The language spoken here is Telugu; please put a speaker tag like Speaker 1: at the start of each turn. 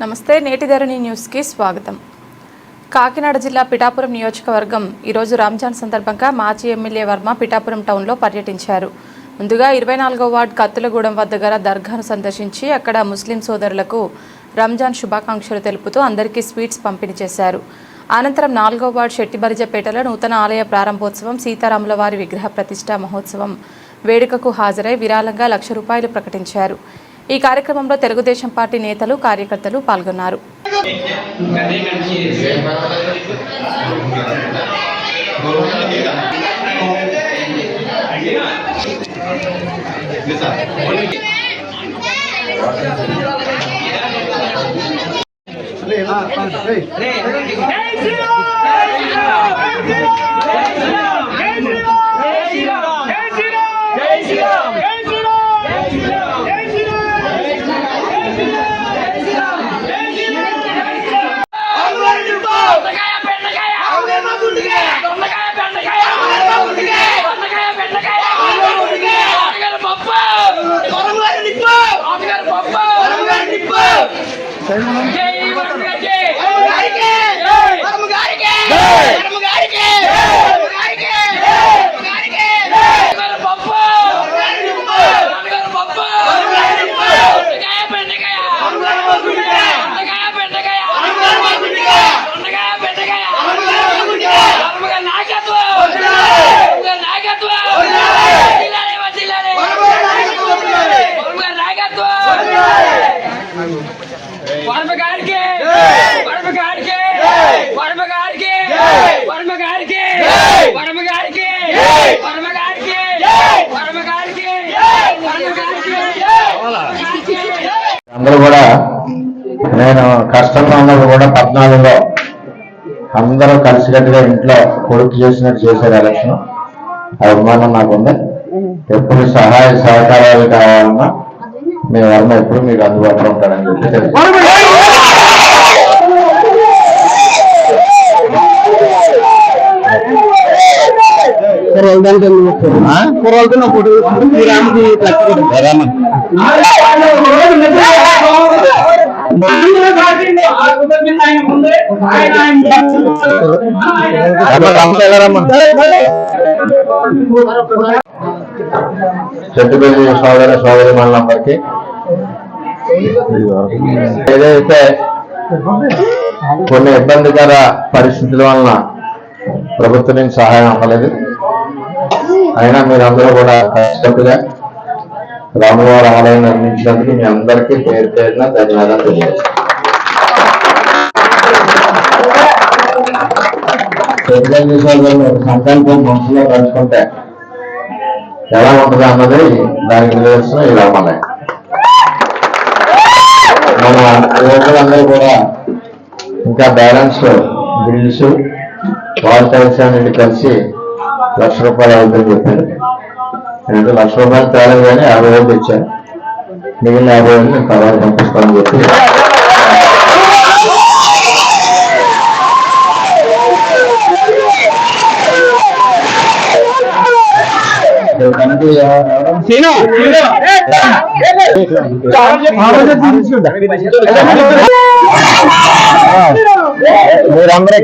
Speaker 1: నమస్తే నేటి ధరణి న్యూస్ కి స్వాగతం। కాకినాడ జిల్లా పిఠాపురం నియోజకవర్గం ఈ రోజు రంజాన్ సందర్భంగా మాజీ ఎమ్మెల్యే వర్మ పిఠాపురం టౌన్ లో పర్యటించారు। ముందుగా 24వ వార్డ్ కత్తులగూడెం వద్ద గల దర్గాను సందర్శించి అక్కడ ముస్లిం సోదరులకు రంజాన్ శుభాకాంక్షలు తెలుపుతూ అందరికీ స్వీట్స్ పంపిణీ చేశారు। అనంతరం 4వ వార్డ్ శెట్టిబరిజపేటలో నూతన ఆలయ ప్రారంభోత్సవం సీతారాముల వారి విగ్రహ ప్రతిష్ఠా మహోత్సవం వేడుకకు హాజరై విరాళంగా ₹1,00,000 ప్రకటించారు। ఈ కార్యక్రమంలో తెలుగుదేశం పార్టీ నేతలు కార్యకర్తలు పాల్గొన్నారు।
Speaker 2: అందరూ కూడా నేను కష్టంలో ఉన్నప్పుడు కూడా 14లో అందరూ కలిసికట్టుగా ఇంట్లో కొడుకు చేసినట్టు చేశారు ఎలక్షన్। అభిమానం నాకుంది। ఎప్పుడు సహాయ సహకారాలు కావాలన్నా మీ వర్మ ఎప్పుడు మీకు అందుబాటులో ఉంటాడని చెప్పి తెలుసు। చెట్టుపల్లి సోదరి మనందరికీ ఏదైతే కొన్ని ఇబ్బందికర పరిస్థితుల వలన ప్రభుత్వం నుంచి సహాయం అవ్వలేదు, అయినా మీరందరూ కూడా కష్టపడిగా రాములవారి ఆలయం నిర్మించినందుకు మీ అందరికీ పేరు పేరున ధన్యవాదాలు తెలియజేస్తాను। సంకల్పం మనసులో కలుసుకుంటే ఎలా ఉంటుంది అన్నది దానికి నిదర్శనం ఈ రామాలయం। మన యువకులందరూ కూడా ఇంకా బ్యాలెన్స్ బిల్స్ వాల్ టైల్స్ అన్నింటి కలిసి ₹1,00,000 అవుతుందని చెప్పారు। అంటే ₹1,00,000 తేడా కానీ 50,000 తెచ్చాను, మిగిలిన 50,000 నేను తర్వాత పంపిస్తానని చెప్పి మీరందరూ